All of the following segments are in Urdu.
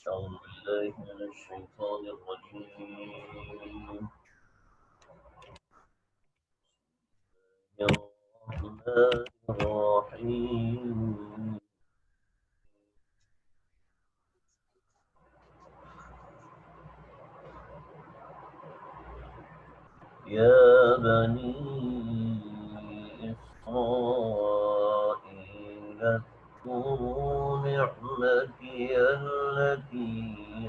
أعوذ بالله من الشيطان الرجيم. الرحمن الرحيم. يا بني إسرائيل اذكروا نعمتي التي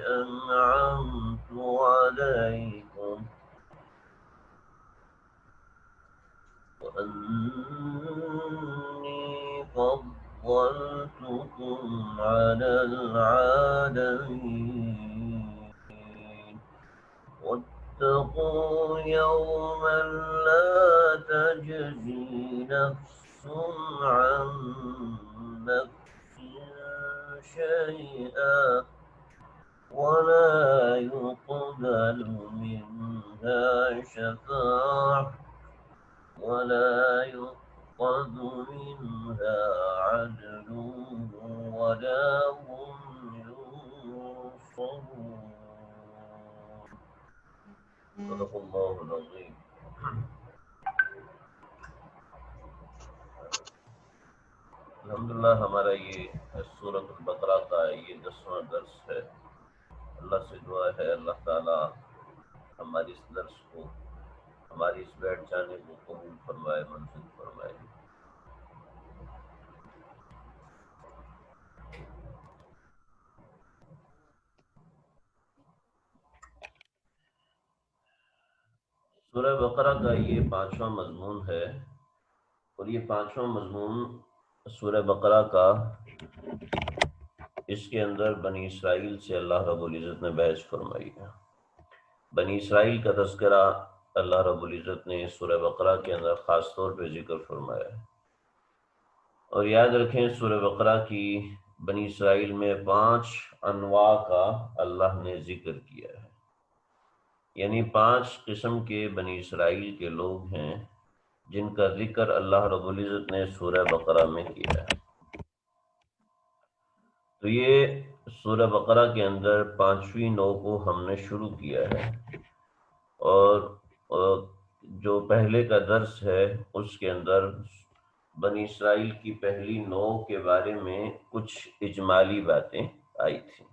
أنعمت عليكم وأني فضلتكم على العالمين. واتقوا يوما لا تجزي نفس عن نفس شيئا ولا يقبل منها شفاعة ولا يؤخذ منها عدل ولا هم ينصرون. صدق الله العظيم. الحمدللہ ہمارا یہ سورۃ البقرہ کا یہ 10واں درس ہے۔ اللہ سے دعا ہے اللہ تعالی ہماری اس درس کو، ہماری اس بیٹھ جانے کو قبول فرمائے، منظور فرمائے۔ سورہ بقرہ کا یہ 5واں مضمون ہے، اور یہ 5واں مضمون سورہ بقرہ کا، اس کے اندر بنی اسرائیل سے اللہ رب العزت نے بحث فرمائی ہے۔ بنی اسرائیل کا تذکرہ اللہ رب العزت نے سورہ بقرہ کے اندر خاص طور پہ ذکر فرمایا ہے۔ اور یاد رکھیں سورہ بقرہ کی بنی اسرائیل میں 5 انواع کا اللہ نے ذکر کیا ہے، یعنی 5 قسم کے بنی اسرائیل کے لوگ ہیں جن کا ذکر اللہ رب العزت نے سورہ بقرہ میں کیا ہے۔ تو یہ سورہ بقرہ کے اندر 5ویں نوع کو ہم نے شروع کیا ہے، اور جو پہلے کا درس ہے اس کے اندر بنی اسرائیل کی پہلی نوع کے بارے میں کچھ اجمالی باتیں آئی تھیں۔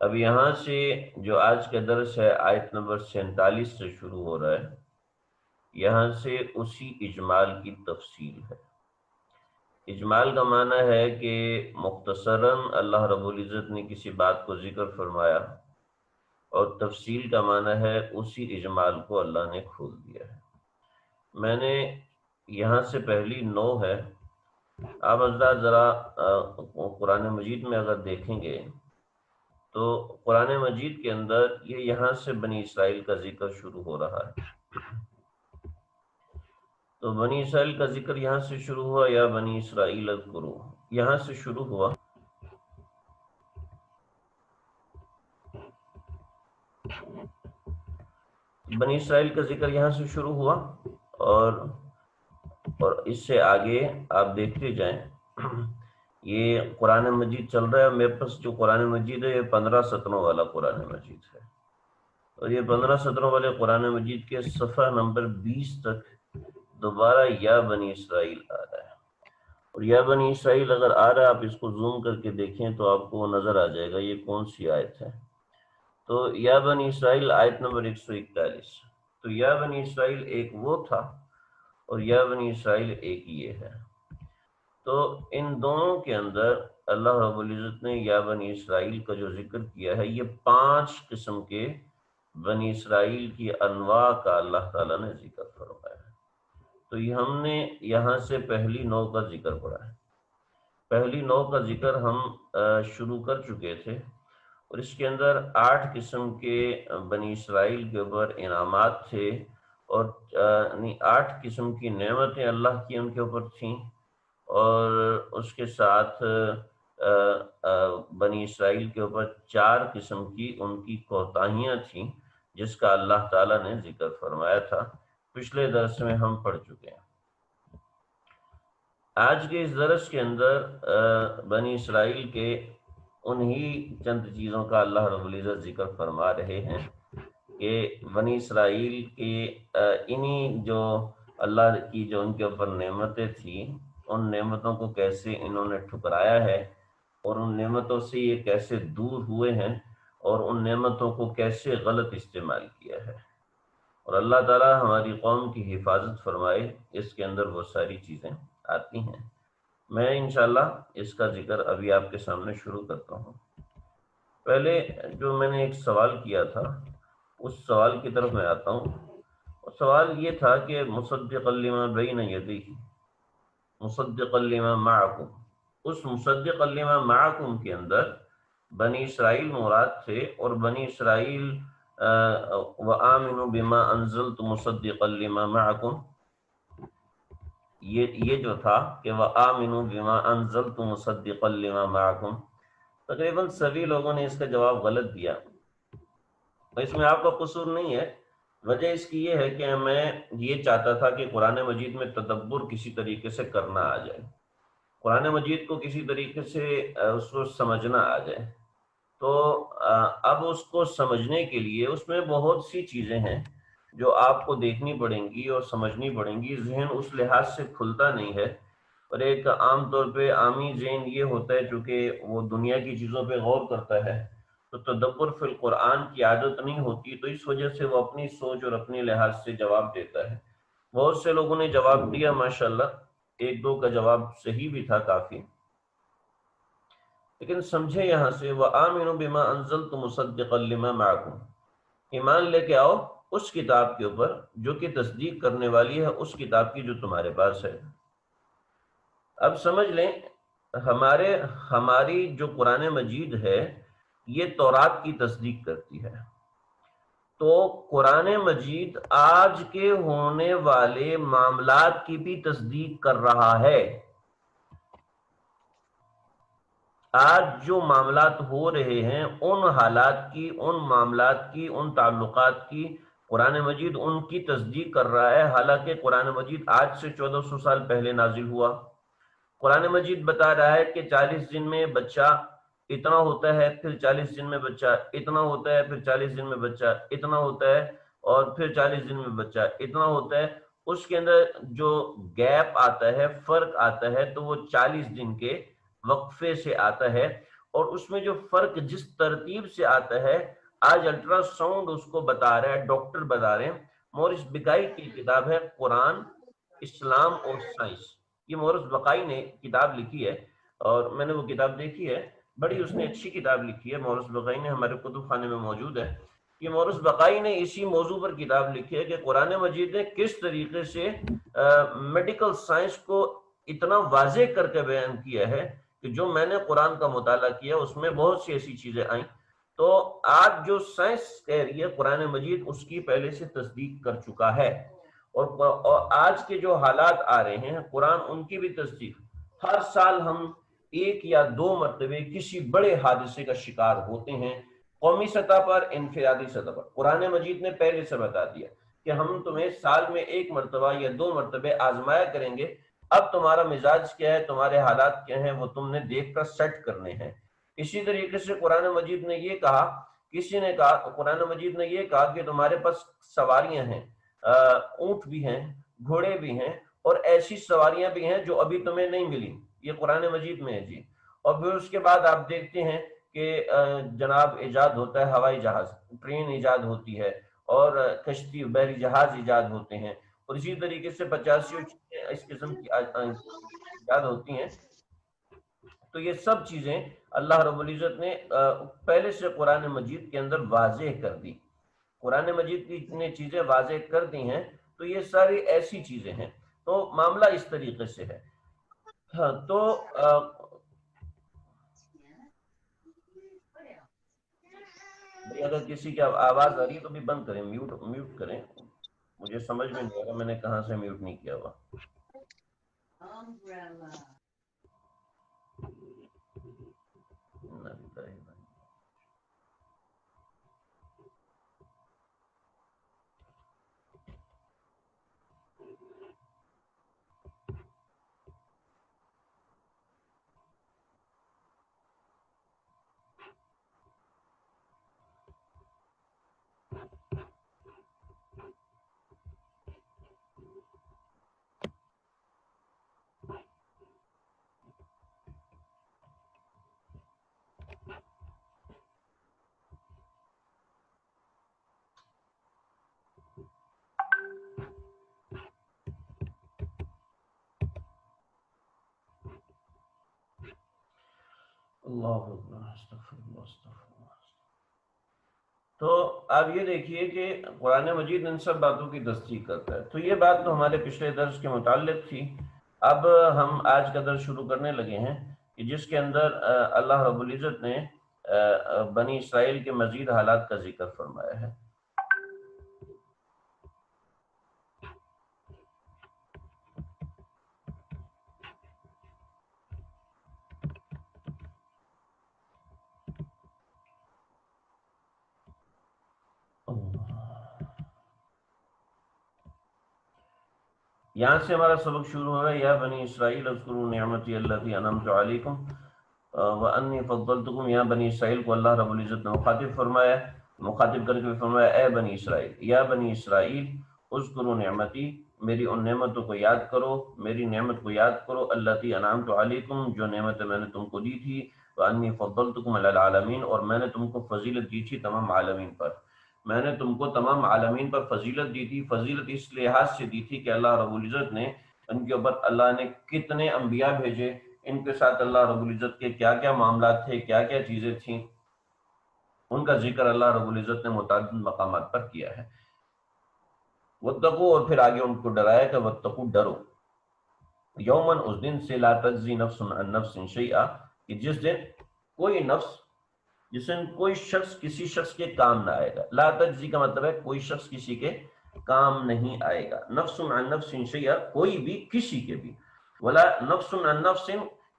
اب یہاں سے جو آج کا درس ہے آیت نمبر 47 سے شروع ہو رہا ہے، یہاں سے اسی اجمال کی تفصیل ہے۔ اجمال کا معنی ہے کہ مختصراً اللہ رب العزت نے کسی بات کو ذکر فرمایا، اور تفصیل کا معنی ہے اسی اجمال کو اللہ نے کھول دیا ہے۔ میں نے یہاں سے پہلی نوع ہے، آپ حضرات ذرا قرآن مجید میں اگر دیکھیں گے تو قرآن مجید کے اندر یہ یہاں سے بنی اسرائیل کا ذکر شروع ہو رہا ہے۔ تو بنی اسرائیل کا ذکر یہاں سے شروع ہوا، یا بنی اسرائیل اذکروا، یہاں سے شروع ہوا۔ بنی اسرائیل کا ذکر یہاں سے شروع ہوا، اور اس سے آگے آپ دیکھتے جائیں۔ یہ قرآن مجید چل رہا ہے، میرے پاس جو قرآن مجید ہے یہ 15 سطروں والا قرآن مجید ہے، اور یہ 15 سطروں والے قرآن مجید کے صفحہ نمبر 20 تک دوبارہ یا بنی اسرائیل آ رہا ہے۔ اور یا بنی اسرائیل اگر آ رہا ہے، آپ اس کو زوم کر کے دیکھیں تو آپ کو نظر آ جائے گا یہ کون سی آیت ہے۔ تو یا بنی اسرائیل آیت نمبر 141۔ تو یا بنی اسرائیل ایک وہ تھا، اور یا بنی اسرائیل ایک یہ ہے۔ تو ان دونوں کے اندر اللہ رب العزت نے یا بنی اسرائیل کا جو ذکر کیا ہے، یہ 5 قسم کے بنی اسرائیل کی انواع کا اللہ تعالیٰ نے ذکر فرمایا ہے۔ تو یہ ہم نے یہاں سے پہلی نوع کا ذکر پڑھا ہے۔ پہلی نوع کا ذکر ہم شروع کر چکے تھے، اور اس کے اندر 8 قسم کے بنی اسرائیل کے اوپر انعامات تھے، اور 8 قسم کی نعمتیں اللہ کی ان کے اوپر تھیں، اور اس کے ساتھ بنی اسرائیل کے اوپر 4 قسم کی ان کی کوتاہیاں تھیں جس کا اللہ تعالیٰ نے ذکر فرمایا تھا، پچھلے درس میں ہم پڑھ چکے ہیں۔ آج کے اس درس کے اندر بنی اسرائیل کے انہی چند چیزوں کا اللہ رب العزت ذکر فرما رہے ہیں کہ بنی اسرائیل کے انہی جو اللہ کی جو ان کے اوپر نعمتیں تھیں، ان نعمتوں کو کیسے انہوں نے ٹھکرایا ہے، اور ان نعمتوں سے یہ کیسے دور ہوئے ہیں، اور ان نعمتوں کو کیسے غلط استعمال کیا ہے۔ اور اللہ تعالیٰ ہماری قوم کی حفاظت فرمائے، اس کے اندر وہ ساری چیزیں آتی ہیں۔ میں انشاءاللہ اس کا ذکر ابھی آپ کے سامنے شروع کرتا ہوں۔ پہلے جو میں نے ایک سوال کیا تھا، اس سوال کی طرف میں آتا ہوں۔ سوال یہ تھا کہ مصدقا لما بین یدیہ، مصدقا لما معکم، اس مصدقا لما معکم کے اندر بنی اسرائیل مراد تھے، اور بنی اسرائیل وآمنوا بما انزلت مصدقا لما معکم، یہ جو تھا کہ وآمنوا بما انزلت مصدقا لما معکم، تقریباً سبھی لوگوں نے اس کا جواب غلط دیا۔ اس میں آپ کا قصور نہیں ہے، وجہ اس کی یہ ہے کہ میں یہ چاہتا تھا کہ قرآن مجید میں تدبر کسی طریقے سے کرنا آ جائے، قرآن مجید کو کسی طریقے سے اس کو سمجھنا آ جائے۔ تو اب اس کو سمجھنے کے لیے اس میں بہت سی چیزیں ہیں جو آپ کو دیکھنی پڑیں گی اور سمجھنی پڑیں گی۔ ذہن اس لحاظ سے کھلتا نہیں ہے، اور ایک عام طور پہ عامی ذہن یہ ہوتا ہے چونکہ وہ دنیا کی چیزوں پہ غور کرتا ہے، تو تدبر فی القرآن کی عادت نہیں ہوتی، تو اس وجہ سے وہ اپنی سوچ اور اپنے لحاظ سے جواب دیتا ہے۔ بہت سے لوگوں نے جواب دیا ماشاءاللہ، ایک دو کا جواب صحیح بھی تھا کافی، لیکن سمجھے یہاں سے وَآمِنُوا بِمَا أَنزَلْتُ مُصَدِّقًا لِمَا مَعَكُمْ، ایمان لے کے آؤ اس کتاب کے اوپر جو کہ تصدیق کرنے والی ہے اس کتاب کی جو تمہارے پاس ہے۔ اب سمجھ لیں، ہماری جو قرآن مجید ہے یہ تورات کی تصدیق کرتی ہے، تو قرآن مجید آج کے ہونے والے معاملات کی بھی تصدیق کر رہا ہے۔ آج جو معاملات ہو رہے ہیں ان حالات کی، ان معاملات کی، ان تعلقات کی قرآن مجید ان کی تصدیق کر رہا ہے، حالانکہ قرآن مجید آج سے 1400 سال پہلے نازل ہوا۔ قرآن مجید بتا رہا ہے کہ 40 دن میں بچہ اتنا ہوتا ہے، پھر 40 دن میں بچہ اتنا ہوتا ہے، پھر 40 دن میں بچہ اتنا ہوتا ہے، اور پھر 40 دن میں بچہ اتنا ہوتا ہے۔ اس کے اندر جو گیپ آتا ہے، فرق آتا ہے، تو وہ 40 دن کے وقفے سے آتا ہے، اور اس میں جو فرق جس ترتیب سے آتا ہے، آج الٹرا ساؤنڈ اس کو بتا رہا ہے، ڈاکٹر بتا رہے ہیں۔ مورس بکائی کی کتاب ہے قرآن، اسلام اور سائنس، یہ مورس بقائی نے کتاب لکھی ہے، اور میں نے وہ کتاب دیکھی ہے، بڑی اس نے اچھی کتاب لکھی ہے۔ مورس بقائی نے ہمارے کتب خانے میں موجود ہے۔ یہ مورس بقائی نے اسی موضوع پر کتاب لکھی ہے کہ قرآن مجید نے کس طریقے سے میڈیکل سائنس کو اتنا واضح کر کے بیان کیا ہے کہ جو میں نے قرآن کا مطالعہ کیا اس میں بہت سی ایسی چیزیں آئیں۔ تو آج جو سائنس کہہ رہی ہے قرآن مجید اس کی پہلے سے تصدیق کر چکا ہے، اور آج کے جو حالات آ رہے ہیں قرآن ان کی بھی تصدیق۔ ہر سال ہم ایک یا دو مرتبے کسی بڑے حادثے کا شکار ہوتے ہیں، قومی سطح پر، انفرادی سطح پر۔ قرآن مجید نے پہلے سے بتا دیا کہ ہم تمہیں سال میں ایک مرتبہ یا دو مرتبے آزمایا کریں گے، اب تمہارا مزاج کیا ہے، تمہارے حالات کیا ہیں، وہ تم نے دیکھ کر سیٹ کرنے ہیں۔ اسی طریقے سے قرآن مجید نے یہ کہا، کسی نے کہا، قرآن مجید نے یہ کہا کہ تمہارے پاس سواریاں ہیں، اونٹ بھی ہیں، گھوڑے بھی ہیں، اور ایسی سواریاں بھی ہیں جو ابھی تمہیں نہیں ملی، یہ قرآن مجید میں ہے جی۔ اور پھر اس کے بعد آپ دیکھتے ہیں کہ جناب ایجاد ہوتا ہے ہوائی جہاز، ٹرین ایجاد ہوتی ہے، اور کشتی، بحری جہاز ایجاد ہوتے ہیں، اور اسی طریقے سے 85 چیزیں اس قسم کی ایجاد ہوتی ہیں۔ تو یہ سب چیزیں اللہ رب العزت نے پہلے سے قرآن مجید کے اندر واضح کر دی۔ قرآن مجید کی اتنی چیزیں واضح کر دی ہیں، تو یہ ساری ایسی چیزیں ہیں۔ تو معاملہ اس طریقے سے ہے۔ ہاں، تو اگر کسی کی آواز آ رہی ہے تو بھی بند کریں، میوٹ کریں، مجھے سمجھ میں نہیں آ رہا میں نے کہاں سے میوٹ نہیں کیا ہوا۔ اللہ اکبر، استغفر اللہ، استغفر اللہ۔ تو آپ یہ دیکھیے کہ قرآن مجید ان سب باتوں کی تصدیق کرتا ہے۔ تو یہ بات تو ہمارے پچھلے درس کے متعلق تھی۔ اب ہم آج کا درس شروع کرنے لگے ہیں کہ جس کے اندر اللہ رب العزت نے بنی اسرائیل کے مزید حالات کا ذکر فرمایا ہے۔ یہاں سے ہمارا سبق شروع ہو رہا ہے، یا بنی اسرائیل اذکروا نعمتی التی انعمت علیکم وانی فضلتکم۔ یا بنی اسرائیل کو اللہ رب العزت نے مخاطب فرمایا، مخاطب کر کے فرمایا اے بنی اسرائیل، یا بنی اسرائیل اذکروا نعمتی، میری ان نعمتوں کو یاد کرو، میری نعمت کو یاد کرو، التی انعمت علیکم، جو نعمتیں میں نے تم کو دی تھی، وانی فضلتکم علی العالمین، اور میں نے تم کو فضیلت دی تھی تمام عالمین پر، میں نے تم کو تمام عالمین پر فضیلت دی تھی۔ فضیلت اس لحاظ سے دی تھی کہ اللہ رب العزت نے ان کے اوپر اللہ نے کتنے انبیاء بھیجے، ان کے ساتھ اللہ رب العزت کے کیا کیا معاملات تھے، کیا کیا چیزیں تھیں، ان کا ذکر اللہ رب العزت نے متعدد مقامات پر کیا ہے۔ واتقوا، اور پھر آگے ان کو ڈرایا کہ واتقوا، ڈرو، یومن، اس دن سے، لا تجزی نفس عن نفس شیئا، کہ جس دن کوئی نفس، جس دن کوئی شخص کسی شخص کے کام نہ آئے گا۔ لا تجزی کا مطلب ہے کوئی شخص کسی کے کام نہیں آئے گا، نفس عن نفس شیئا، کوئی بھی کسی کے بھی، ولا نفس عن نفس،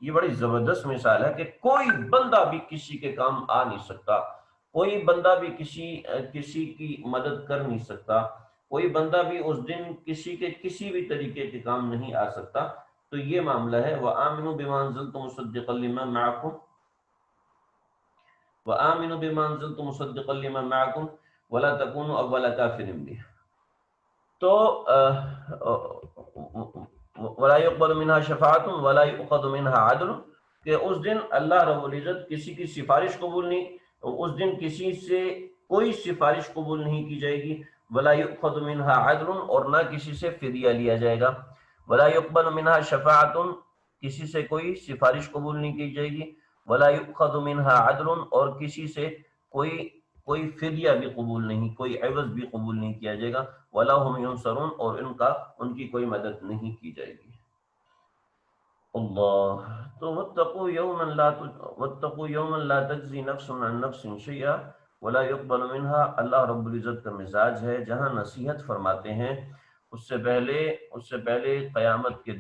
یہ بڑی زبردست مثال ہے کہ کوئی بندہ بھی کسی کے کام آ نہیں سکتا، کوئی بندہ بھی کسی کی مدد کر نہیں سکتا، کوئی بندہ بھی اس دن کسی کے کسی بھی طریقے کے کام نہیں آ سکتا۔ تو یہ معاملہ ہے، وَآمِنُوا بِمَا أَنزَلْتُ مُصَدِّقًا لِمَا مَعَكُمْ، وَآمِنُوا بِمَا أَنزَلْتُ مُصَدِّقًا لِمَا مَعَكُمْ وَلَا تَكُونُوا أَوَّلَ كَافِرٍ بِهِ۔ تو وَلَا يُقْبَلُ مِنْهَا شَفَاعَةٌ وَلَا يُؤْخَذُ مِنْهَا عَدْلٌ، کہ اس دن اللہ رب العزت کسی کی سفارش قبول نہیں، اس دن کسی سے کوئی سفارش قبول نہیں کی جائے گی، وَلَا يُؤْخَذُ مِنْهَا عَدْلٌ، اور نہ کسی سے فدیہ لیا جائے گا، وَلَا يُقْبَلُ مِنْهَا شَفَاعَةٌ، کسی سے کوئی سفارش قبول نہیں کی جائے گی، وَلَا يُؤْخَذُ مِنْهَا عَدْلٌ، اور کسی سے کوئی فدیہ بھی قبول نہیں، کوئی عوض بھی قبول نہیں کیا جائے گا، وَلَا هُمْ يُنصَرُونَ، اور ان کی کوئی مدد نہیں کی جائے گی۔ اللہ، تو واتقوا یوما لا تجزی نفس عن نفس شیئا ولا يقبل منها، اللہ رب العزت کا مزاج ہے جہاں نصیحت فرماتے ہیں اس سے پہلے قیامت کے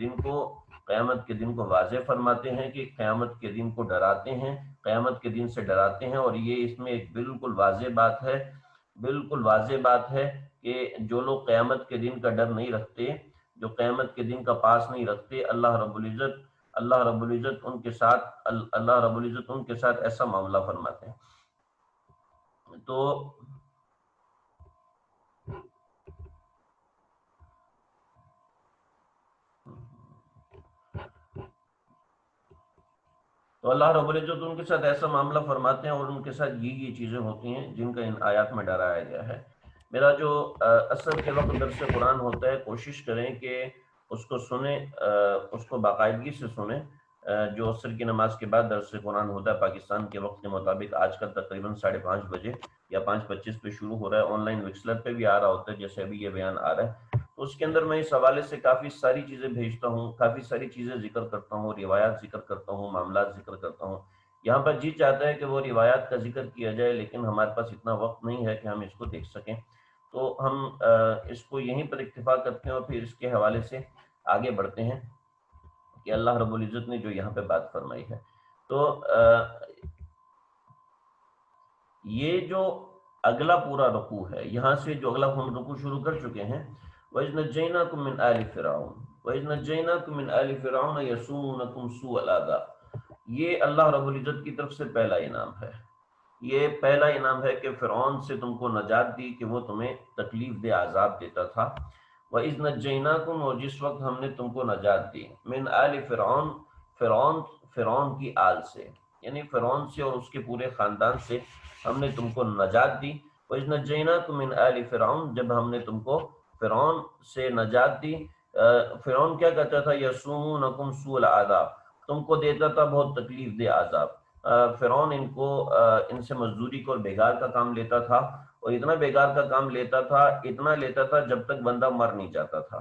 دن کو واضح فرماتے ہیں کہ قیامت کے دن کو ڈراتے ہیں، قیامت کے دن سے ڈراتے ہیں، اور یہ اس میں ایک بالکل واضح بات ہے کہ جو لوگ قیامت کے دن کا ڈر نہیں رکھتے، جو قیامت کے دن کا پاس نہیں رکھتے، اللہ رب العزت ان کے ساتھ ایسا معاملہ فرماتے ہیں۔ تو اللہ رب العزت ان کے ساتھ ایسا معاملہ فرماتے ہیں، اور ان کے ساتھ یہ چیزیں ہوتی ہیں جن کا ان آیات میں ڈرایا گیا ہے۔ میرا جو اثر کے وقت درس قرآن ہوتا ہے، کوشش کریں کہ اس کو سنیں، اس کو باقاعدگی سے سنیں۔ جو عصر کی نماز کے بعد درس قرآن ہوتا ہے پاکستان کے وقت کے مطابق، آج کل تقریباً 5:30 بجے یا 5:25 پہ شروع ہو رہا ہے، آن لائن وکسلر پہ بھی آ رہا ہوتا ہے جیسے ابھی یہ بیان آ رہا ہے۔ تو اس کے اندر میں اس حوالے سے کافی ساری چیزیں بھیجتا ہوں، کافی ساری چیزیں ذکر کرتا ہوں، روایات ذکر کرتا ہوں، معاملات ذکر کرتا ہوں۔ یہاں پر جی چاہتا ہے کہ وہ روایات کا ذکر کیا جائے، لیکن ہمارے پاس اتنا وقت نہیں ہے کہ ہم اس کو دیکھ سکیں، تو ہم اس کو یہیں پر اکتفا کرتے ہیں اور پھر اس کے حوالے سے آگے بڑھتے ہیں کہ اللہ رب العزت نے جو یہاں پہ بات فرمائی ہے۔ تو یہ جو اگلا پورا رکوع ہے، یہاں سے جو اگلا ہم رکوع شروع کر چکے ہیں، وَإِذْ نَجَّيْنَاكُمْ مِنْ آلِ فِرْعَوْنَ وَإِذْ نَجَّيْنَاكُمْ مِنْ آلِ فِرْعَوْنَ يَسُومُونَكُمْ سُوءَ الْعَذَابِ، یہ اللہ رب العزت کی طرف سے پہلا انعام ہے۔ یہ پہلا انعام ہے کہ فرعون سے تم کو نجات دی کہ وہ تمہیں تکلیف دہ عذاب دیتا تھا۔ وَإِذْ نَجَّيْنَاكُمْ، اور جس وقت ہم نے تم کو نجات دی، مِنْ آلِ فِرْعَوْنَ، فرعون کی آل سے، یعنی فرعون سے اور اس کے پورے خاندان سے ہم نے تم کو نجات دی۔ وَإِذْ نَجَّيْنَاكُمْ مِنْ آلِ فِرْعَوْنَ، جب ہم نے تم کو فرعون سے نجات دی۔ فرعون کیا کہتا تھا؟ یسومونکم سوء العذاب، تم کو دیتا تھا بہت تکلیف دہ عذاب۔ فرعون ان سے مزدوری کو اور بیگار کا کام لیتا تھا، اور اتنا بیگار کا کام لیتا تھا، اتنا لیتا تھا جب تک بندہ مر نہیں جاتا تھا،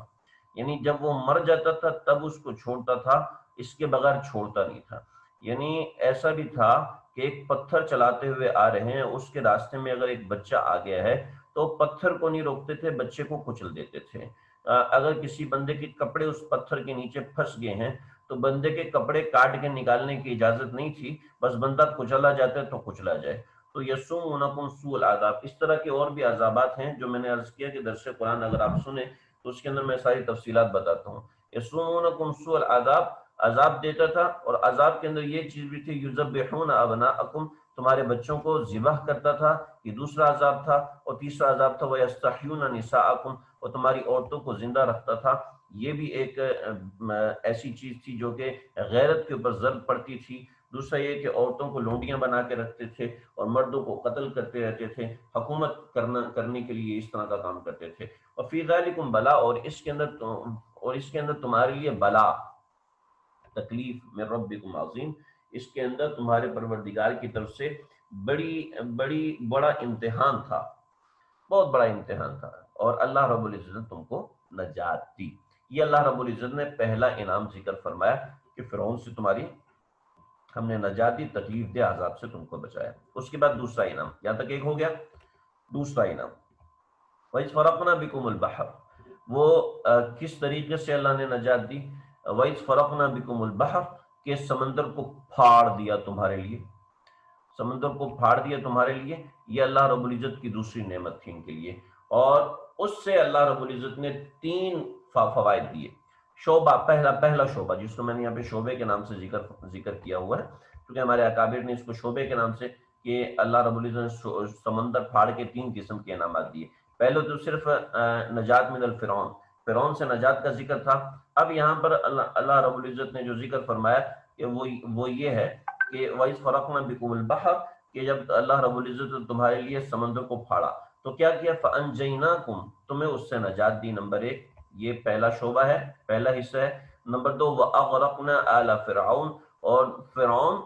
یعنی جب وہ مر جاتا تھا تب اس کو چھوڑتا تھا، اس کے بغیر چھوڑتا نہیں تھا۔ یعنی ایسا بھی تھا کہ ایک پتھر چلاتے ہوئے آ رہے ہیں، اس کے راستے میں اگر ایک بچہ آ گیا ہے تو پتھر کو نہیں روکتے تھے، بچے کو کچل دیتے تھے۔ اگر کسی بندے کے کپڑے اس پتھر کے نیچے پھنس گئے ہیں تو بندے کے کپڑے کاٹ کے نکالنے کی اجازت نہیں تھی، بس بندہ کچلا جاتا ہے تو کچلا جائے۔ تو یسومونکم سوء العذاب، اس طرح کے اور بھی عذابات ہیں جو میں نے عرض کیا کہ درس قرآن اگر آپ سنیں تو اس کے اندر میں ساری تفصیلات بتاتا ہوں۔ یسومونکم سوء العذاب، عذاب دیتا تھا، اور عذاب کے اندر یہ چیز بھی تھی یذبحون ابناءکم، تمہارے بچوں کو ذبح کرتا تھا، یہ دوسرا عذاب تھا۔ اور تیسرا عذاب تھا وَيَسْتَحْيُونَ نِسَاءَكُمْ، اور تمہاری عورتوں کو زندہ رکھتا تھا۔ یہ بھی ایک ایسی چیز تھی جو کہ غیرت کے اوپر ضرب پڑتی تھی۔ دوسرا یہ کہ عورتوں کو لونڈیاں بنا کے رکھتے تھے اور مردوں کو قتل کرتے رہتے تھے، حکومت کرنے کے لیے اس طرح کا کام کرتے تھے۔ وَفِي ذَلِكُمْ بَلَا، اور اس کے اندر تمہارے لیے بلا، تکلیف، من ربکم عظیم، اس کے اندر تمہارے پروردگار کی طرف سے بڑا امتحان تھا، بہت بڑا امتحان تھا، اور اللہ رب العزت نے تم کو نجات دی۔ یہ اللہ رب العزت نے پہلا انعام ذکر فرمایا کہ فرعون سے تمہاری ہم نے نجات دی، تکلیف دے عذاب سے تم کو بچایا۔ اس کے بعد دوسرا انعام، یہاں تک ایک ہو گیا۔ دوسرا انعام وَإِذْ فَرَقْنَا بِكُمُ الْبَحْرَ، وہ کس طریقے سے اللہ نے نجات دی؟ وَإِذْ فَرَقْنَا بِكُمُ الْبَحْرَ، کہ سمندر کو پھاڑ دیا تمہارے لیے، سمندر کو پھاڑ دیا تمہارے لیے، یہ اللہ رب العزت کی دوسری نعمت تھی ان کے لیے۔ اور اس سے اللہ رب العزت نے 3 فوائد دیے۔ شعبہ، پہلا شعبہ جس کو میں نے یہاں پہ شعبے کے نام سے ذکر کیا ہوا ہے، کیونکہ ہمارے اکابر نے اس کو شعبے کے نام سے، کہ اللہ رب العزت نے سمندر پھاڑ کے 3 قسم کے انعامات دیے۔ پہلے تو صرف نجات من الفرعون، فرعون سے نجات کا ذکر تھا۔ اب یہاں پر اللہ رب العزت نے جو ذکر فرمایا کہ وہ یہ ہے کہ وَإِذْ فَرَقْنَا بِكُمُ الْبَحْرَ، کہ جب اللہ رب العزت نے تمہارے لیے سمندر کو پھاڑا تو کیا کیا؟ فَأَنْجَيْنَاكُمْ، تمہیں اس سے نجات دی۔ نمبر 1 یہ پہلا شعبہ ہے، پہلا حصہ ہے۔ نمبر 2 وَأَغْرَقْنَا آلَ فِرْعَوْنَ، اور فرعون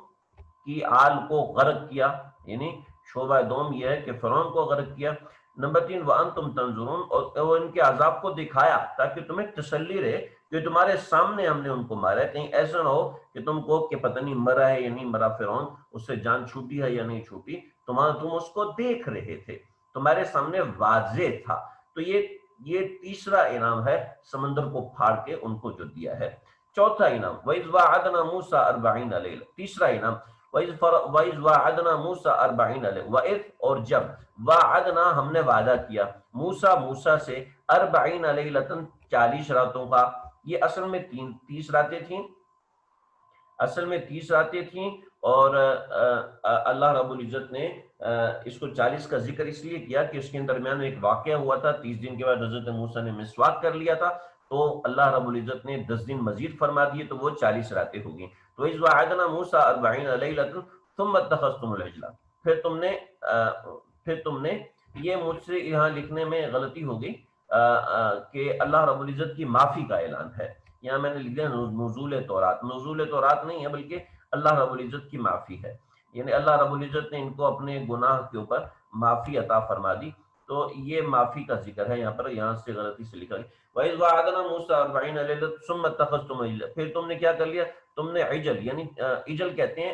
کی آل کو غرق کیا، یعنی شعبہ دوم یہ ہے کہ فرعون کو غرق کیا۔ نمبر 3 وَأَنْتُمْ تَنْظُرُونَ، اور ان کے عذاب کو دکھایا تاکہ تمہیں تسلی رہے کہ تمہارے سامنے ہم نے ان کو مارا ہے، کہیں ایسا نہ ہو کہ تم کو کہ پتہ نہیں مرا ہے یا نہیں مرا فرعون، اس سے جان چھوٹی ہے یا نہیں چھوٹی، تم اس کو دیکھ رہے تھے، تمہارے سامنے واضح تھا۔ تو یہ تیسرا انعام ہے سمندر کو پھاڑ کے ان کو جو دیا ہے۔ چوتھا انعام وَإِذْ وَعَدْنَا مُوسَىٰ 40 لَيْلَةً، تیسرا انعام وَإِذْ وَعَدْنَا مُوسَىٰ 40 لَيْلَةً، وَإِذْ، اور جب، وَعَدْنَا ہم نے وعدہ کیا، موسیٰ سے 40 لَيْلَةً 40 راتوں کا۔ یہ اصل میں 30 راتیں تھیں، اصل میں 30 راتیں تھیں، اور اللہ رب العزت نے اس کو 40 کا ذکر اس لیے کیا کہ اس کے درمیان میں ایک واقعہ ہوا تھا۔ 30 دن کے بعد حضرت موسیٰ نے مسواک کر لیا تھا، تو اللہ رب العزت نے 10 دن مزید فرما دیے، تو وہ 40 راتیں ہو گئیں۔ تو اِذْ وَعَدْنَا مُوسَىٰ 40 لَيْلَةً ثُمَّ اتَّخَذْتُمُ الْعِجْلَ، پھر تم نے یہ مجھ سے یہاں لکھنے میں غلطی ہو گئی کہ اللہ رب العزت کی معافی کا اعلان ہے، یہاں میں نے لکھا نزول تورات، نزول تورات نہیں ہے بلکہ اللہ رب العزت کی معافی ہے، یعنی اللہ رب العزت نے ان کو اپنے گناہ کے اوپر معافی عطا فرما دی، تو یہ معافی کا ذکر ہے یہاں پر، یہاں سے غلطی سے لکھا ہے وَإِذْ وَعَدْنَا مُوسَىٰ 40 لَيْلَةً ثُمَّ اتَّخَذْتُمُ الْعِجْلَ، پھر تم نے کیا کر لیا؟ تم نے عجل، یعنی عجل کہتے ہیں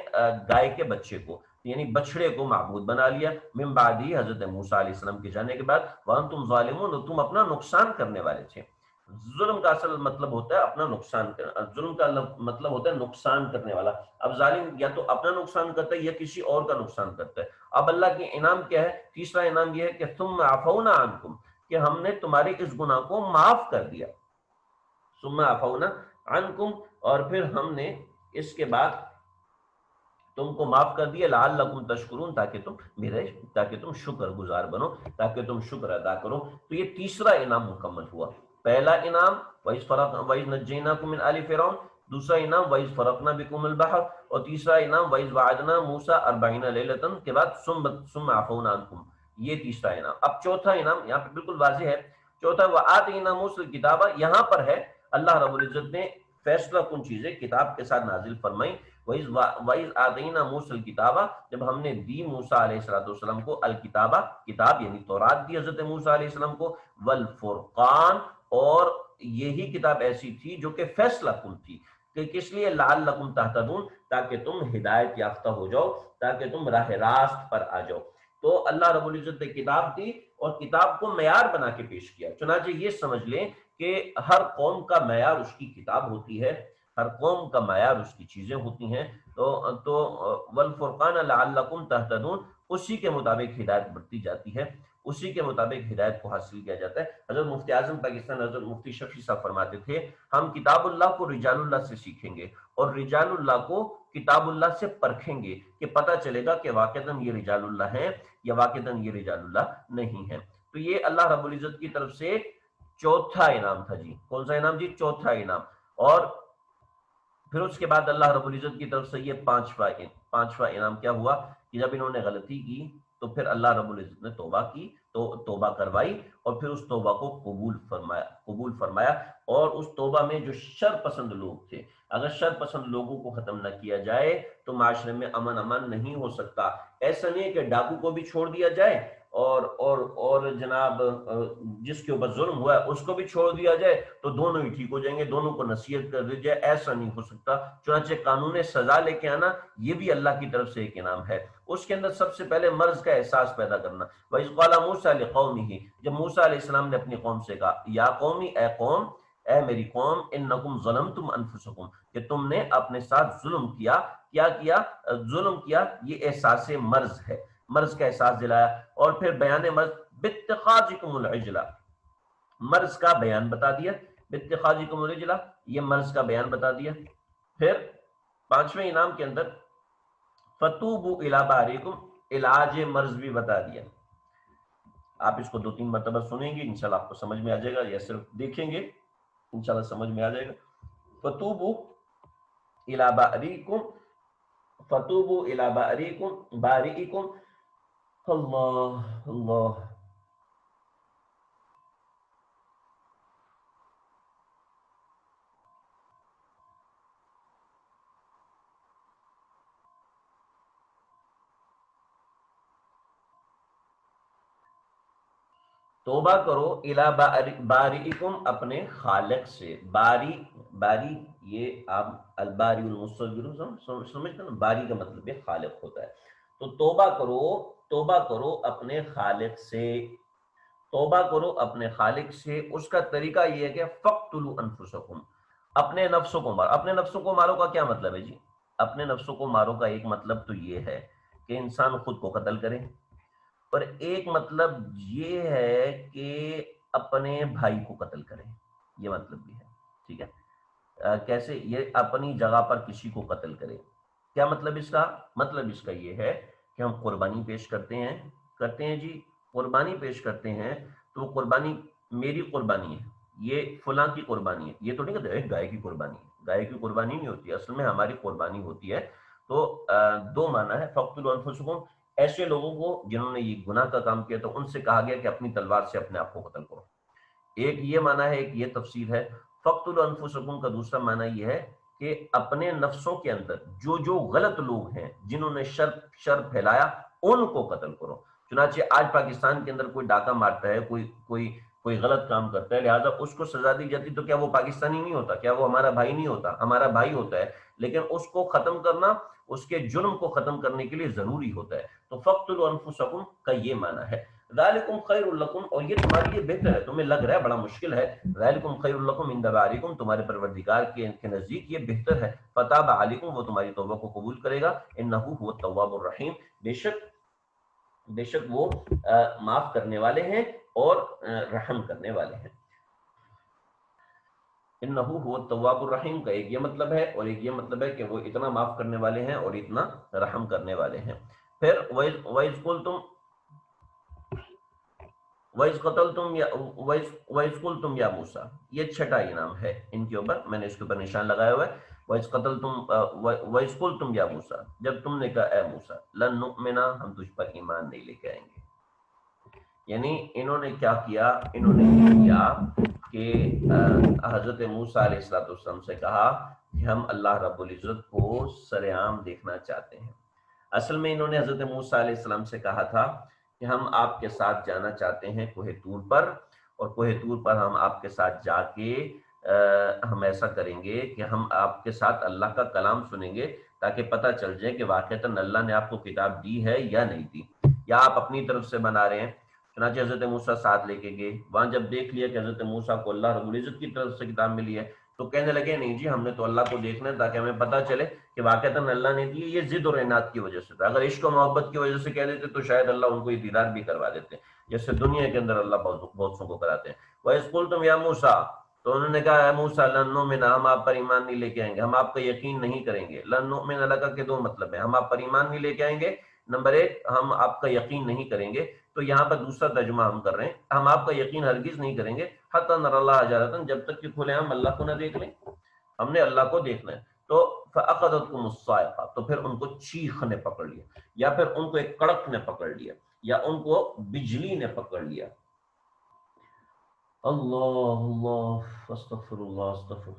گائے کے بچے کو، یعنی بچڑے کو معبود بنا لیا، من بعدی، حضرت موسیٰ علیہ السلام کے جانے کے بعد، وَأَنْتُمْ ظَالِمُونَ، تم اپنا نقصان کرنے والے تھے۔ ظلم کا اصل مطلب ہوتا ہے اپنا نقصان کرنا، ظلم کا مطلب ہوتا ہے نقصان کرنے والا۔ اب ظالم یا تو اپنا نقصان کرتا ہے یا کسی اور کا نقصان کرتا ہے۔ اب اللہ کے انعام کیا ہے؟ تیسرا انعام یہ ہے کہ ثم عفونا عنکم، کہ ہم نے تمہارے اس گناہ کو معاف کر دیا، ثم عفونا عنکم، اور پھر ہم نے اس کے بعد تم کو معاف کر دیا، لعلکم تشکرون، تاکہ تم شکر گزار بنو، تاکہ تم شکر ادا کرو۔ تو یہ تیسرا انعام مکمل ہوا۔ پہلا انعام وَإِذْ نَجَّيْنَاكُم مِّنْ آلِ فِرْعَوْنَ، دوسرا انعام وَإِذْ فَرَقْنَا بِكُمُ الْبَحْرَ، اور تیسرا انعام وَإِذْ وَعَدْنَا مُوسَىٰ 40 لَيْلَةً کے بعد ثُمَّ عَفَوْنَا عَنْكُمْ، یہ تیسرا انعام۔ اب چوتھا انعام یہاں پہ بالکل واضح ہے، چوتھا وَآتَيْنَا مُوسَىٰ الْكِتَابَ، یہاں پر ہے اللہ رب العزت نے فیصلہ کن چیزیں کتاب کے ساتھ نازل فرمائی، وَإِذْ آتَيْنَا مُوسَى الْكِتَابَ، جب ہم نے دی موسیٰ علیہ السلام کو الکتابہ کتاب یعنی تورات دی حضرت موسیٰ علیہ السلام کو، والفرقان اور یہی کتاب ایسی تھی جو کہ فیصلہ کن تھی، کہ کس لیے لعلکم تہتدون، تاکہ تم ہدایت یافتہ ہو جاؤ، تاکہ تم راہ راست پر آ جاؤ۔ تو اللہ رب العزت نے کتاب دی اور کتاب کو معیار بنا کے پیش کیا۔ چنانچہ یہ سمجھ لیں کہ ہر قوم کا معیار اس کی کتاب ہوتی ہے، ہر قوم کا معیار اس کی چیزیں ہوتی ہیں۔ تو والفرقان لعلکم تہتدون، اسی کے مطابق ہدایت بڑھتی جاتی ہے، اسی کے مطابق ہدایت کو حاصل کیا جاتا ہے۔ حضرت مفتی اعظم پاکستان حضرت مفتی شفیع صاحب فرماتے تھے، ہم کتاب اللہ کو رجال اللہ سے سیکھیں گے اور رجال اللہ کو کتاب اللہ سے پرکھیں گے، کہ پتہ چلے گا کہ واقعتاً یہ رجال اللہ ہیں یا واقعتاً یہ رجال اللہ نہیں ہیں۔ تو یہ اللہ رب العزت کی طرف سے چوتھا انعام تھا جی۔ کون سا انعام جی؟ چوتھا انعام۔ اور پھر اس کے بعد اللہ رب العزت کی طرف سے یہ پانچواں انعام کیا ہوا کہ جب انہوں نے غلطی کی تو پھر اللہ رب العزت نے توبہ کی، تو توبہ کروائی اور پھر اس توبہ کو قبول فرمایا۔ اور اس توبہ میں جو شر پسند لوگ تھے، اگر شر پسند لوگوں کو ختم نہ کیا جائے تو معاشرے میں امن امان نہیں ہو سکتا۔ ایسا نہیں ہے کہ ڈاکو کو بھی چھوڑ دیا جائے اور جناب جس کے اوپر ظلم ہوا ہے اس کو بھی چھوڑ دیا جائے تو دونوں ہی ٹھیک ہو جائیں گے، دونوں کو نصیحت کر دی جائے، ایسا نہیں ہو سکتا۔ چنانچہ قانون سزا لے کے آنا یہ بھی اللہ کی طرف سے ایک انعام ہے۔ اس کے اندر سب سے پہلے مرض کا احساس پیدا کرنا۔ وَإِذْ قَالَ مُوسَىٰ لِقَوْمِهِ، جب موسیٰ علیہ السلام نے اپنی قوم سے کہا، یا قومی، اے قوم، اے میری قوم، انکم ظلمتم انفسکم، کہ تم نے اپنے ساتھ ظلم کیا۔ کیا کیا؟ ظلم کیا۔ یہ احساس مرض ہے، مرض کا احساس دلایا۔ اور پھر بیان مرض باتخاذکم العجلہ، مرض کا بیان بتا دیا، باتخاذکم العجلہ، یہ مرض کا بیان بتا دیا۔ پھر پانچویں انعام کے اندر فتوبوا الی بارئکم، علاج مرض بھی بتا دیا۔ آپ اس کو 2-3 مرتبہ سنیں گے، انشاءاللہ آپ کو سمجھ میں آ جائے گا، یا صرف دیکھیں گے انشاءاللہ سمجھ میں آ جائے گا۔ فتوبوا الی بارئکم، فتوبوا الی بارئکم، اللہ اللہ۔ توبہ کرو الی بارئکم، اپنے خالق سے۔ باری یہ آپ الباری المصور سمجھتے ہیں، باری کا مطلب یہ خالق ہوتا ہے۔ تو توبہ کرو اپنے خالق سے، توبہ کرو اپنے خالق سے۔ اس کا طریقہ یہ ہے کہ فقتلوا انفسکم، اپنے نفسوں کو مارو۔ اپنے نفسوں کو مارو کا کیا مطلب ہے جی؟ اپنے نفسوں کو مارو کا ایک مطلب تو یہ ہے کہ انسان خود کو قتل کرے، اور ایک مطلب یہ ہے کہ اپنے بھائی کو قتل کرے، یہ مطلب بھی ہے، ٹھیک ہے؟ کیسے؟ یہ اپنی جگہ پر کسی کو قتل کرے۔ کیا مطلب اس کا؟ مطلب اس کا یہ ہے کہ ہم قربانی پیش کرتے ہیں جی، قربانی پیش کرتے ہیں تو وہ قربانی میری قربانی ہے، یہ فلاں کی قربانی ہے، یہ تو نہیں کہتے گائے کی قربانی ہے، گائے کی قربانی نہیں ہوتی، اصل میں ہماری قربانی ہوتی ہے۔ تو دو معنی ہے فقتلوا انفسکم، ایسے لوگوں کو جنہوں نے یہ گناہ کا کام کیا تو ان سے کہا گیا کہ اپنی تلوار سے اپنے آپ کو قتل کرو، ایک یہ معنی ہے، ایک یہ تفسیر ہے۔ فقتلوا انفسکم کا دوسرا معنی یہ ہے کہ اپنے نفسوں کے اندر جو غلط لوگ ہیں جنہوں نے شر پھیلایا ان کو قتل کرو۔ چنانچہ آج پاکستان کے اندر کوئی ڈاکہ مارتا ہے، کوئی غلط کام کرتا ہے، لہٰذا اس کو سزا دی جاتی، تو کیا وہ پاکستانی نہیں ہوتا؟ کیا وہ ہمارا بھائی نہیں ہوتا؟ ہمارا بھائی ہوتا ہے، لیکن اس کو ختم کرنا، اس کے جرم کو ختم کرنے کے لیے ضروری ہوتا ہے۔ تو فقتلوا انفسکم کا یہ معنی ہے۔ ذالکم خیر لکم، اور یہ تمہارے لیے بہتر ہے، تمہیں لگ رہا ہے بڑا مشکل ہے، ذالکم خیر لکم عند بارئکم، تمہارے پروردگار کے نزدیک یہ بہتر ہے، فتاب علیکم، وہ تمہاری توبہ کو قبول کرے گا، انہ هو التواب الرحیم، بے شک وہ معاف کرنے والے ہیں اور رحم کرنے والے ہیں۔ انہ هو التواب الرحیم کا ایک یہ مطلب ہے، اور ایک یہ مطلب ہے کہ وہ اتنا معاف کرنے والے ہیں اور اتنا رحم کرنے والے ہیں۔ پھر وَإِذْ قُلْتُمْ یا موسیٰ، یہ چھٹا انعام ہے ان کے اوپر، میں نے اس کے اوپر نشان لگایا ہوا ہے۔ وَإِذْ قُلْتُمْ یا موسیٰ، جب تم نے کہا اے موسیٰ، لن نؤمنا، ہم تجھ پر ایمان نہیں لے کے آئیں گے، یعنی انہوں نے کیا کیا، انہوں نے یہ کیا کہ حضرت موسیٰ علیہ السلام سے کہا کہ ہم اللہ رب العزت کو سرعام دیکھنا چاہتے ہیں۔ اصل میں انہوں نے حضرت موسیٰ علیہ السلام سے کہا تھا کہ ہم آپ کے ساتھ جانا چاہتے ہیں کوہ طور پر، اور کوہ طور پر ہم آپ کے ساتھ جا کے ہم ایسا کریں گے کہ ہم آپ کے ساتھ اللہ کا کلام سنیں گے، تاکہ پتہ چل جائے کہ واقعتاً اللہ نے آپ کو کتاب دی ہے یا نہیں دی، یا آپ اپنی طرف سے بنا رہے ہیں۔ چنانچہ حضرت موسیٰ ساتھ لے کے گئے، وہاں جب دیکھ لیا کہ حضرت موسیٰ کو اللہ رب العزت کی طرف سے کتاب ملی ہے، تو کہنے لگے نہیں جی ہم نے تو اللہ کو دیکھنا ہے تاکہ ہمیں پتہ چلے کہ واقعتاً اللہ نے دی ہے۔ یہ ضد اور عناد کی وجہ سے تھا، اگر عشق و محبت کی وجہ سے کہہ دیتے تو شاید اللہ ان کو یہ دیدار بھی کروا دیتے، جیسے دنیا کے اندر اللہ بہت سو کو کراتے ہیں۔ وَإِذْ قُلْتُمْ يَا مُوسَىٰ، تو انہوں نے کہا اے موسیٰ لن نؤمن، ہم آپ پر ایمان نہیں لے کے آئیں گے، ہم آپ کا یقین نہیں کریں گے۔ لن نؤمن لک کے دو مطلب ہیں، ہم آپ پر ایمان نہیں لے کے آئیں گے، نمبر ایک ہم آپ کا یقین نہیں کریں گے، تو یہاں پر دوسرا ترجمہ ہم کر رہے ہیں، ہم آپ کا یقین ہرگز نہیں کریں گے حتی نری اللہ جہرۃ، جب تک کہ کھلے ہم اللہ کو نہ دیکھ لیں، ہم نے اللہ کو دیکھنا ہے۔ تو فأخذتكم الصاعقہ، تو پھر ان کو چیخ نے پکڑ لیا، یا پھر ان کو ایک کڑک نے پکڑ لیا، یا ان کو بجلی نے پکڑ لیا۔ اللہ اللہ استغفر اللہ استغفر،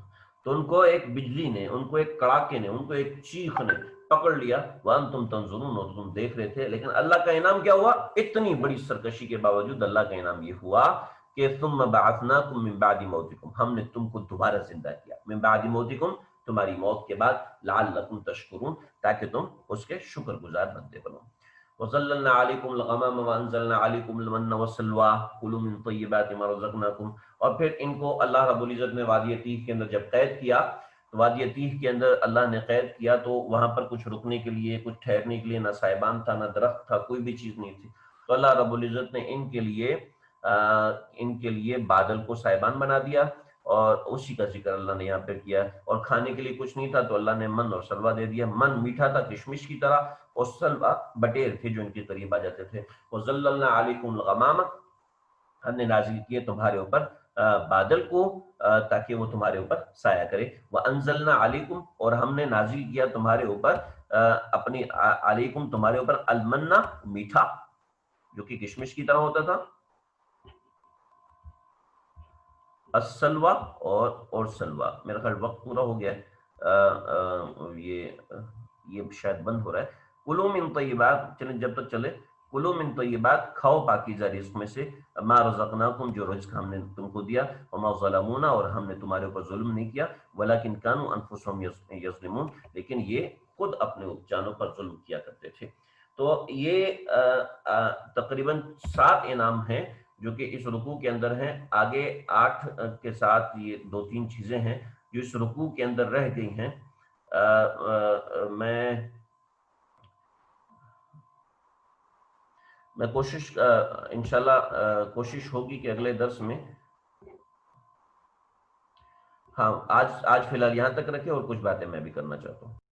تو ان کو ایک بجلی نے، ان کو ایک کڑاکے نے، ان کو ایک چیخ نے پکڑ لیا۔ وانتم تنظرون، اور تم دیکھ رہے تھے۔ لیکن اللہ کا انعام کیا ہوا؟ اتنی بڑی سرکشی کے باوجود اللہ کا انعام یہ ہوا کہ ثم بعثناکم من بعد موتکم، ہم نے تم کو دوبارہ زندہ کیا، من بعد موتکم، تمہاری موت کے بعد، لعلکم تشکرون، تاکہ تم اس کے شکر گزار بندے بنو۔ وَظَلَّلْنَا عَلَيْكُمُ الْغَمَامَ وَأَنزَلْنَا عَلَيْكُمُ الْمَنَّ وَالسَّلْوَىٰ كُلُوا مِن طَيِّبَاتِ مَا رَزَقْنَاكُمْ، اور پھر ان کو اللہ رب العزت نے وادی تیہ کے اندر جب قید کیا، تو وادی تیہ کے اندر اللہ نے قید کیا، تو وہاں پر کچھ رکنے کے لیے، کچھ ٹھہرنے کے لیے نہ سائبان تھا، نہ درخت تھا، کوئی بھی چیز نہیں تھی، تو اللہ رب العزت نے ان کے لیے بادل کو سائبان بنا دیا، اور اسی کا ذکر اللہ نے یہاں پہ کیا۔ اور کھانے کے لیے کچھ نہیں تھا تو اللہ نے من اور سلوہ دے دیا، من میٹھا تھا کشمش کی طرح، اور سلوہ بٹیر تھے جو ان کے قریب آ جاتے تھے۔ وَظَلَّلْنَا عَلَيْكُمُ الْغَمَامَ، ہم نے نازل کیے تمہارے اوپر بادل کو تاکہ وہ تمہارے اوپر سایہ کرے۔ وَأَنزَلْنَا عَلَيْكُمْ، اور ہم نے نازل کیا تمہارے اوپر اپنی علیکم تمہارے اوپر المنہ، میٹھا جو کہ کشمش کی طرح ہوتا تھا، السلوہ اور سلوہ۔ میرا خیال وقت پورا ہو گیا ہے، یہ شاید بند ہو رہا ہے۔ کلوا من طیبات، چلیں جب تک چلے، کلوا من طیبات، کھاؤ پاکیزہ رزق میں سے، ما رزقناکم، جو رزق ہم نے تم کو دیا، وما ظلمونا، اور ہم نے تمہارے اوپر ظلم نہیں کیا، ولکن کانوا انفسهم یظلمون، لیکن یہ خود اپنے جانوں پر ظلم کیا کرتے تھے۔ تو یہ تقریباً 7 انعام ہیں جو کہ اس رکوع کے اندر ہیں۔ آگے 8 کے ساتھ یہ 2-3 چیزیں ہیں جو اس رکوع کے اندر رہ گئی ہیں۔ میں کوشش انشاءاللہ کوشش ہوگی کہ اگلے درس میں، ہاں آج فی الحال یہاں تک رکھے، اور کچھ باتیں میں بھی کرنا چاہتا ہوں۔